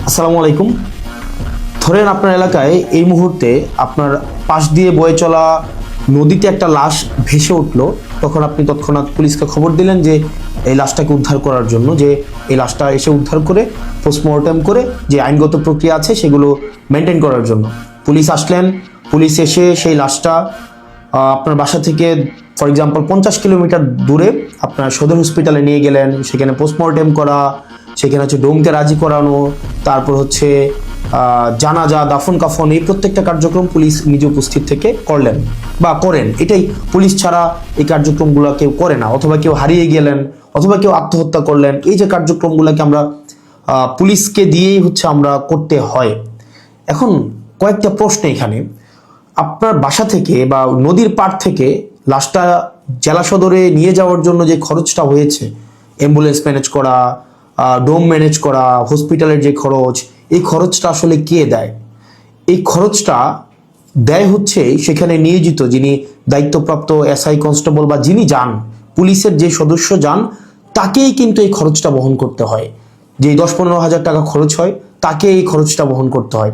আসসালামু আলাইকুম। ধরেন আপনার এলাকায় এই মুহূর্তে আপনার পাশ দিয়ে বয়ে চলা নদীতে একটা লাশ ভেসে উঠলো। তখন আপনি তৎক্ষণাৎ পুলিশকে খবর দিলেন যে এই লাশটাকে উদ্ধার করার জন্য, যে এই লাশটা এসে উদ্ধার করে পোস্টমর্টেম করে যে আইনগত প্রক্রিয়া আছে সেগুলো মেনটেন করার জন্য পুলিশ আসলেন। পুলিশ এসে সেই লাশটা আপনার বাসা থেকে ফর এক্সাম্পল 50 কিলোমিটার দূরে আপনার সদর হসপিটালে নিয়ে গেলেন। সেখানে পোস্টমর্টেম করা, সেখানে হচ্ছে ডোমকে রাজি করানো, তারপর হচ্ছে জানাজা, দাফন কাফন, এই প্রত্যেকটা কার্যক্রম পুলিশ নিজে উপস্থিত থেকে করলেন বা করেন। এটাই, পুলিশ ছাড়া এই কার্যক্রমগুলো কেউ করে না। অথবা কেউ হারিয়ে গেলেন, অথবা কেউ আত্মহত্যা করলেন, এই যে কার্যক্রমগুলোকে আমরা পুলিশকে দিয়েই হচ্ছে আমরা করতে হয়। এখন কয়েকটা প্রশ্ন এখানে। আপনার বাসা থেকে বা নদীর পাড় থেকে লাশটা জেলা সদরে নিয়ে যাওয়ার জন্য যে খরচটা হয়েছে, অ্যাম্বুলেন্স ম্যানেজ করা, ডোম ম্যানেজ করা, হসপিটালের যে খরচ, এই খরচটা আসলে কে দেয়? এই খরচটা দেয় হচ্ছে সেখানে নিয়োজিত যিনি দায়িত্বপ্রাপ্ত এসআই, কনস্টেবল বা যিনি যান, পুলিশের যে সদস্য যান, তাকেই কিন্তু এই খরচটা বহন করতে হয়। যে 10-15 হাজার টাকা খরচ হয়, তাকে এই খরচটা বহন করতে হয়।